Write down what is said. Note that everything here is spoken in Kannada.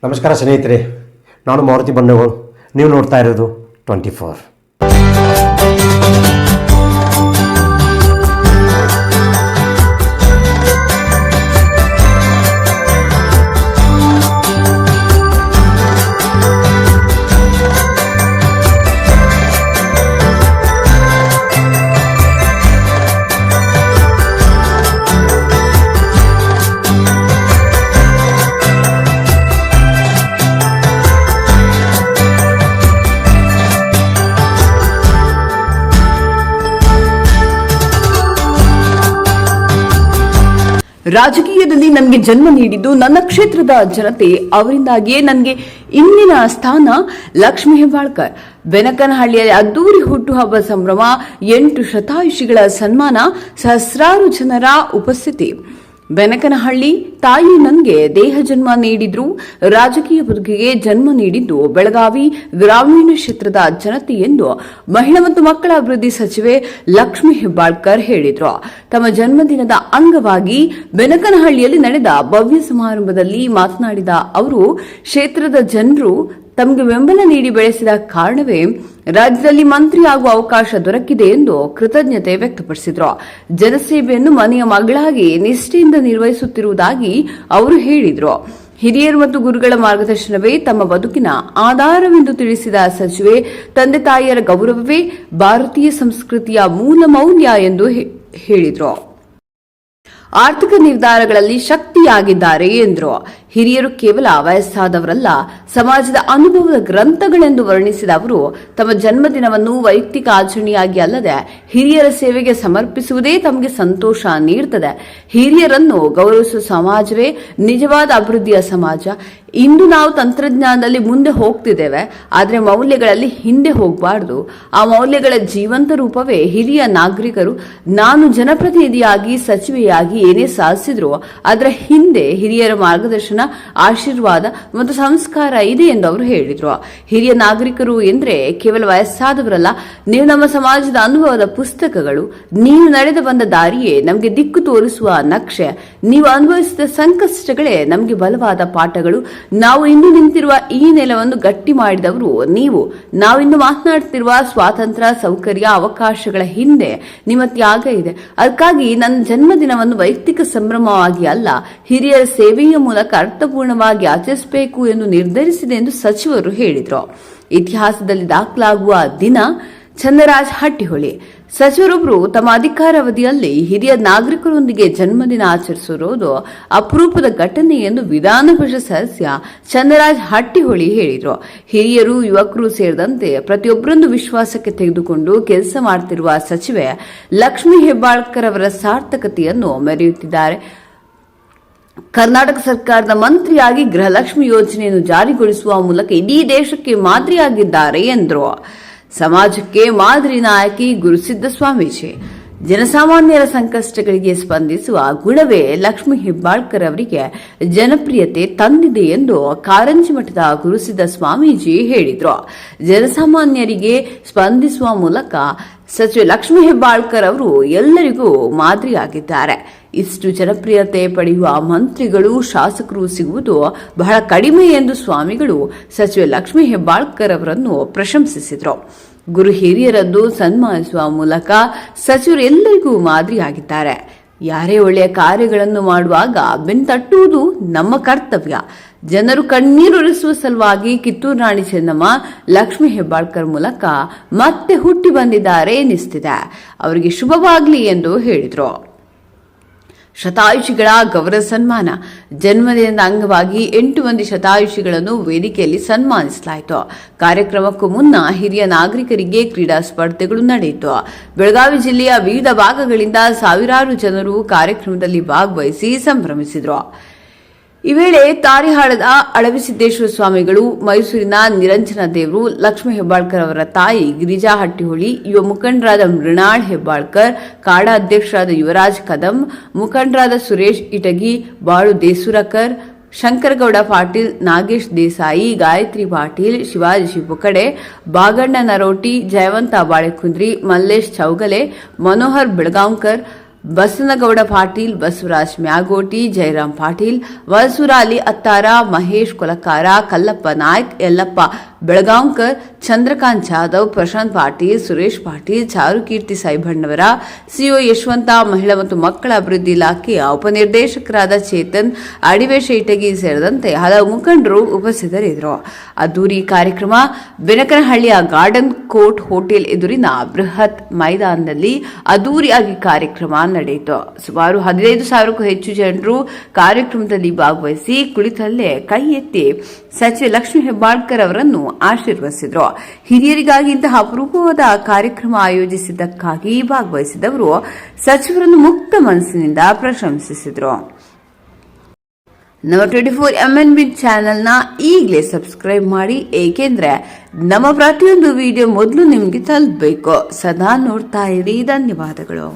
ನಮಸ್ಕಾರ ಸ್ನೇಹಿತರೆ, ನಾನು ಮಾರುತಿ ಬಂಡಗೋಳ್. ನೀವು ನೋಡ್ತಾ ಇರೋದು 24. ರಾಜಕೀಯದಲ್ಲಿ ನನಗೆ ಜನ್ಮ ನೀಡಿದ್ದು ನನ್ನ ಕ್ಷೇತ್ರದ ಜನತೆ. ಅವರಿಂದಾಗಿಯೇ ನನಗೆ ಇಂದಿನ ಸ್ಥಾನ. ಲಕ್ಷ್ಮೀ ಹೆಬ್ಬಾಳ್ಕರ್. ಬೆನಕನಹಳ್ಳಿಯಲ್ಲಿ ಅದ್ದೂರಿ ಹುಟ್ಟುಹಬ್ಬ ಸಂಭ್ರಮ, 8 ಶತಾಯುಷಿಗಳ ಸನ್ಮಾನ, ಸಹಸ್ರಾರು ಜನರ ಉಪಸ್ಥಿತಿ. ಬೆನಕನಹಳ್ಳಿ ತಾಯಿ ನನಗೆ ದೇಹ ಜನ್ಮ ನೀಡಿದ್ರು, ರಾಜಕೀಯ ಬದುಕಿಗೆ ಜನ್ಮ ನೀಡಿದ್ದು ಬೆಳಗಾವಿ ಗ್ರಾಮೀಣ ಕ್ಷೇತ್ರದ ಜನತೆ ಎಂದು ಮಹಿಳಾ ಮತ್ತು ಮಕ್ಕಳ ಅಭಿವೃದ್ಧಿ ಸಚಿವೆ ಲಕ್ಷ್ಮೀ ಹೆಬ್ಬಾಳ್ಕರ್ ಹೇಳಿದ್ರು. ತಮ್ಮ ಜನ್ಮದಿನದ ಅಂಗವಾಗಿ ಬೆನಕನಹಳ್ಳಿಯಲ್ಲಿ ನಡೆದ ಭವ್ಯ ಸಮಾರಂಭದಲ್ಲಿ ಮಾತನಾಡಿದ ಅವರು, ಕ್ಷೇತ್ರದ ಜನರು ತಮಗೆ ಬೆಂಬಲ ನೀಡಿ ಬೆಳೆಸಿದ ಕಾರಣವೇ ರಾಜ್ಯದಲ್ಲಿ ಮಂತ್ರಿ ಆಗುವ ಅವಕಾಶ ದೊರಕಿದೆ ಎಂದು ಕೃತಜ್ಞತೆ ವ್ಯಕ್ತಪಡಿಸಿದರು. ಜನಸೇವೆಯನ್ನು ಮನೆಯ ಮಗಳಾಗಿ ನಿಷ್ಠೆಯಿಂದ ನಿರ್ವಹಿಸುತ್ತಿರುವುದಾಗಿ ಅವರು ಹೇಳಿದರು. ಹಿರಿಯರು ಮತ್ತು ಗುರುಗಳ ಮಾರ್ಗದರ್ಶನವೇ ತಮ್ಮ ಬದುಕಿನ ಆಧಾರವೆಂದು ತಿಳಿಸಿದ ಸಚಿವೆ, ತಂದೆ ತಾಯಿಯರ ಗೌರವವೇ ಭಾರತೀಯ ಸಂಸ್ಕೃತಿಯ ಮೂಲ ಮೌಲ್ಯ ಎಂದು ಹೇಳಿದರು. ಆರ್ಥಿಕ ನಿರ್ಧಾರಗಳಲ್ಲಿ ಶಕ್ತಿಯಾಗಿದ್ದಾರೆ ಎಂದರು. ಹಿರಿಯರು ಕೇವಲ ವಯಸ್ಸಾದವರಲ್ಲ, ಸಮಾಜದ ಅನುಭವದ ಗ್ರಂಥಗಳೆಂದು ವರ್ಣಿಸಿದ ಅವರು, ತಮ್ಮ ಜನ್ಮದಿನವನ್ನು ವೈಯಕ್ತಿಕ ಆಚರಣೆಯಾಗಿ ಅಲ್ಲದೆ ಹಿರಿಯರ ಸೇವೆಗೆ ಸಮರ್ಪಿಸುವುದೇ ತಮಗೆ ಸಂತೋಷ ನೀಡುತ್ತದೆ. ಹಿರಿಯರನ್ನು ಗೌರವಿಸುವ ಸಮಾಜವೇ ನಿಜವಾದ ಅಭಿವೃದ್ಧಿಯ ಸಮಾಜ. ಇಂದು ನಾವು ತಂತ್ರಜ್ಞಾನದಲ್ಲಿ ಮುಂದೆ ಹೋಗ್ತಿದ್ದೇವೆ, ಆದರೆ ಮೌಲ್ಯಗಳಲ್ಲಿ ಹಿಂದೆ ಹೋಗಬಾರದು. ಆ ಮೌಲ್ಯಗಳ ಜೀವಂತ ರೂಪವೇ ಹಿರಿಯ ನಾಗರಿಕರು. ನಾನು ಜನಪ್ರತಿನಿಧಿಯಾಗಿ, ಸಚಿವೆಯಾಗಿ ಏನೇ ಸಾಧಿಸಿದ್ರು ಅದರ ಹಿಂದೆ ಹಿರಿಯರ ಮಾರ್ಗದರ್ಶನ, ಆಶೀರ್ವಾದ ಮತ್ತು ಸಂಸ್ಕಾರ ಇದೆ ಎಂದು ಅವರು ಹೇಳಿದರು. ಹಿರಿಯ ನಾಗರಿಕರು ಎಂದರೆ ಕೇವಲ ವಯಸ್ಸಾದವರಲ್ಲ, ನೀವು ನಮ್ಮ ಸಮಾಜದ ಅನುಭವದ ಪುಸ್ತಕಗಳು. ನೀವು ನಡೆದು ಬಂದ ದಾರಿಯೇ ನಮಗೆ ದಿಕ್ಕು ತೋರಿಸುವ ನಕ್ಷೆ. ನೀವು ಅನುಭವಿಸಿದ ಸಂಕಷ್ಟಗಳೇ ನಮಗೆ ಬಲವಾದ ಪಾಠಗಳು. ನಾವು ಇಂದು ನಿಂತಿರುವ ಈ ನೆಲವನ್ನು ಗಟ್ಟಿ ಮಾಡಿದವರು ನೀವು. ನಾವಿಂದು ಮಾತನಾಡುತ್ತಿರುವ ಸ್ವಾತಂತ್ರ್ಯ, ಸೌಕರ್ಯ, ಅವಕಾಶಗಳ ಹಿಂದೆ ನಿಮ್ಮ ತ್ಯಾಗ ಇದೆ. ಅದಕ್ಕಾಗಿ ನನ್ನ ಜನ್ಮದಿನವನ್ನು ವೈಯಕ್ತಿಕ ಸಂಭ್ರಮವಾಗಿ ಅಲ್ಲ, ಹಿರಿಯರ ಸೇವೆಯ ಮೂಲಕ ಅರ್ಥಪೂರ್ಣವಾಗಿ ಆಚರಿಸಬೇಕು ಎಂದು ನಿರ್ಧರಿಸಿದೆ ಎಂದು ಸಚಿವರು ಹೇಳಿದರು. ಇತಿಹಾಸದಲ್ಲಿ ದಾಖಲಾಗುವ ದಿನ. ಚಂದರಾಜ್ ಹಟ್ಟಿಹೊಳಿ. ಸಚಿವರೊಬ್ಬರು ತಮ್ಮ ಅಧಿಕಾರಾವಧಿಯಲ್ಲಿ ಹಿರಿಯ ನಾಗರಿಕರೊಂದಿಗೆ ಜನ್ಮದಿನ ಆಚರಿಸಿರುವುದು ಅಪರೂಪದ ಘಟನೆ ಎಂದು ವಿಧಾನ ಪರಿಷತ್ ಸದಸ್ಯ ಚಂದರಾಜ್ ಹಟ್ಟಿಹೊಳಿ ಹೇಳಿದರು. ಹಿರಿಯರು, ಯುವಕರು ಸೇರಿದಂತೆ ಪ್ರತಿಯೊಬ್ಬರನ್ನು ವಿಶ್ವಾಸಕ್ಕೆ ತೆಗೆದುಕೊಂಡು ಕೆಲಸ ಮಾಡುತ್ತಿರುವ ಸಚಿವೆ ಲಕ್ಷ್ಮೀ ಹೆಬ್ಬಾಳ್ಕರ್ ಅವರ ಸಾರ್ಥಕತೆಯನ್ನು ಮೆರೆಯುತ್ತಿದ್ದಾರೆ. ಕರ್ನಾಟಕ ಸರ್ಕಾರದ ಮಂತ್ರಿಯಾಗಿ ಗೃಹಲಕ್ಷ್ಮಿ ಯೋಜನೆಯನ್ನು ಜಾರಿಗೊಳಿಸುವ ಮೂಲಕ ಇಡೀ ದೇಶಕ್ಕೆ ಮಾದರಿಯಾಗಿದ್ದಾರೆ ಎಂದರು. ಸಮಾಜಕ್ಕೆ ಮಾದರಿ ನಾಯಕಿ ಗುರುಸಿದ್ದ ಸ್ವಾಮೀಜಿ. ಜನಸಾಮಾನ್ಯರ ಸಂಕಷ್ಟಗಳಿಗೆ ಸ್ಪಂದಿಸುವ ಗುಣವೇ ಲಕ್ಷ್ಮೀ ಹೆಬ್ಬಾಳ್ಕರ್ ಅವರಿಗೆ ಜನಪ್ರಿಯತೆ ತಂದಿದೆ ಎಂದು ಕಾರಂಜಿ ಮಠದ ಗುರುಸಿದ್ದ ಸ್ವಾಮೀಜಿ ಹೇಳಿದರು. ಜನಸಾಮಾನ್ಯರಿಗೆ ಸ್ಪಂದಿಸುವ ಮೂಲಕ ಸಚಿವೆ ಲಕ್ಷ್ಮೀ ಹೆಬ್ಬಾಳ್ಕರ್ ಅವರು ಎಲ್ಲರಿಗೂ ಮಾದರಿಯಾಗಿದ್ದಾರೆ. ಇಷ್ಟು ಜನಪ್ರಿಯತೆ ಪಡೆಯುವ ಮಂತ್ರಿಗಳು, ಶಾಸಕರು ಸಿಗುವುದು ಬಹಳ ಕಡಿಮೆ ಎಂದು ಸ್ವಾಮಿಗಳು ಸಚಿವೆ ಲಕ್ಷ್ಮೀ ಹೆಬ್ಬಾಳ್ಕರ್ ಅವರನ್ನು ಪ್ರಶಂಸಿಸಿದರು. ಗುರು ಹಿರಿಯರನ್ನು ಸನ್ಮಾನಿಸುವ ಮೂಲಕ ಸಚಿವರು ಎಲ್ಲರಿಗೂ ಮಾದರಿಯಾಗಿದ್ದಾರೆ. ಯಾರೇ ಒಳ್ಳೆಯ ಕಾರ್ಯಗಳನ್ನು ಮಾಡುವಾಗ ಬೆನ್ತಟ್ಟುವುದು ನಮ್ಮ ಕರ್ತವ್ಯ. ಜನರು ಕಣ್ಣೀರುರಿಸುವ ಸಲುವಾಗಿ ಕಿತ್ತೂರು ರಾಣಿ ಚೆನ್ನಮ್ಮ ಲಕ್ಷ್ಮೀ ಹೆಬ್ಬಾಳ್ಕರ್ ಮೂಲಕ ಮತ್ತೆ ಹುಟ್ಟಿ ಬಂದಿದ್ದಾರೆ ಎನಿಸ್ತಿದೆ. ಅವರಿಗೆ ಶುಭವಾಗಲಿ ಎಂದು ಹೇಳಿದರು. ಶತಾಯುಷಿಗಳ ಗೌರವ ಸನ್ಮಾನ. ಜನ್ಮದಿನದ ಅಂಗವಾಗಿ 8 ಮಂದಿ ಶತಾಯುಷಿಗಳನ್ನು ವೇದಿಕೆಯಲ್ಲಿ ಸನ್ಮಾನಿಸಲಾಯಿತು. ಕಾರ್ಯಕ್ರಮಕ್ಕೂ ಮುನ್ನ ಹಿರಿಯ ನಾಗರಿಕರಿಗೆ ಕ್ರೀಡಾ ಸ್ಪರ್ಧೆಗಳು ನಡೆಯಿತು. ಬೆಳಗಾವಿ ಜಿಲ್ಲೆಯ ವಿವಿಧ ಭಾಗಗಳಿಂದ ಸಾವಿರಾರು ಜನರು ಕಾರ್ಯಕ್ರಮದಲ್ಲಿ ಭಾಗವಹಿಸಿ ಸಂಭ್ರಮಿಸಿದರು. ಈ ವೇಳೆ ತಾರಿಹಾಳದ ಅಳವಿಸಿದ್ದೇಶ್ವರ ಸ್ವಾಮಿಗಳು, ಮೈಸೂರಿನ ನಿರಂಜನ ದೇವರು, ಲಕ್ಷ್ಮೀ ಹೆಬ್ಬಾಳ್ಕರ್ ಅವರ ತಾಯಿ ಗಿರಿಜಾ ಹಟ್ಟಿಹೊಳಿ, ಯುವ ಮುಖಂಡರಾದ ಮೃಣಾಳ್ ಹೆಬ್ಬಾಳ್ಕರ್, ಕಾಡಾ ಅಧ್ಯಕ್ಷರಾದ ಯುವರಾಜ್ ಕದಂ, ಮುಖಂಡರಾದ ಸುರೇಶ್ ಇಟಗಿ, ಬಾಳು ದೇಸುರಕರ್, ಶಂಕರಗೌಡ ಪಾಟೀಲ್, ನಾಗೇಶ್ ದೇಸಾಯಿ, ಗಾಯತ್ರಿ ಪಾಟೀಲ್, ಶಿವಾಜಿ ಶಿಪುಕಡೆ, ಬಾಗಣ್ಣ ನರೋಟಿ, ಜಯವಂತ ಬಾಳೆಕುಂದ್ರಿ, ಮಲ್ಲೇಶ್ ಚೌಗಲೆ, ಮನೋಹರ್ ಬೆಳಗಾಂಕರ್, ಬಸನಗೌಡ ಪಾಟೀಲ್, ಬಸವರಾಜ್ ಮ್ಯಾಗೋಟಿ, ಜಯರಾಮ್ ಪಾಟೀಲ್, ವಸೂರಾಲಿ ಅತ್ತಾರ, ಮಹೇಶ್ ಕೊಲಕಾರ, ಕಲ್ಲಪ್ಪ ನಾಯ್ಕ್, ಯಲ್ಲಪ್ಪ ಬೆಳಗಾಂಕರ್, ಚಂದ್ರಕಾಂತ್ ಜಾಧವ್, ಪ್ರಶಾಂತ್ ಪಾಟೀಲ್, ಸುರೇಶ್ ಪಾಟೀಲ್, ಚಾರುಕೀರ್ತಿ ಸೈಬಣ್ಣವರ, ಸಿಒ ಯಶವಂತ, ಮಹಿಳಾ ಮತ್ತು ಮಕ್ಕಳ ಅಭಿವೃದ್ಧಿ ಇಲಾಖೆಯ ಉಪನಿರ್ದೇಶಕರಾದ ಚೇತನ್, ಅಡಿವೇಶ ಇಟಗಿ ಸೇರಿದಂತೆ ಹಲವು ಮುಖಂಡರು ಉಪಸ್ಥಿತರಿದ್ದರು. ಅದ್ದೂರಿ ಕಾರ್ಯಕ್ರಮ ಬೆನಕನಹಳ್ಳಿಯ ಗಾರ್ಡನ್ ಕೋರ್ಟ್ ಹೋಟೆಲ್ ಎದುರಿನ ಬೃಹತ್ ಮೈದಾನದಲ್ಲಿ ಅದ್ದೂರಿಯಾಗಿ ಕಾರ್ಯಕ್ರಮ ನಡೆಯಿತು. ಸುಮಾರು 15,000ಕ್ಕೂ ಹೆಚ್ಚು ಜನರು ಕಾರ್ಯಕ್ರಮದಲ್ಲಿ ಭಾಗವಹಿಸಿ ಕುಳಿತಲ್ಲೇ ಕೈ ಎತ್ತಿ ಸಚಿವೆ ಲಕ್ಷ್ಮೀ ಹೆಬ್ಬಾಳ್ಕರ್ ಅವರನ್ನು ಆಶೀರ್ವದಿಸಿದರು. ಹಿರಿಯರಿಗಾಗಿ ಇಂತಹ ಅಪರೂಪವಾದ ಕಾರ್ಯಕ್ರಮ ಆಯೋಜಿಸಿದ್ದಕ್ಕಾಗಿ ಭಾಗವಹಿಸಿದವರು ಸಚಿವರನ್ನು ಮುಕ್ತ ಮನಸ್ಸಿನಿಂದ ಪ್ರಶಂಸಿಸಿದರು. ನಮ್ಮ 24 MNB ಚಾನೆಲ್ನ ಈಗಲೇ ಸಬ್ಸ್ಕ್ರೈಬ್ ಮಾಡಿ, ಏಕೆಂದ್ರೆ ನಮ್ಮ ಪ್ರತಿಯೊಂದು ವಿಡಿಯೋ ಮೊದಲು ನಿಮಗೆ ತಲುಪಬೇಕು. ಸದಾ ನೋಡ್ತಾ ಇರಿ. ಧನ್ಯವಾದಗಳು.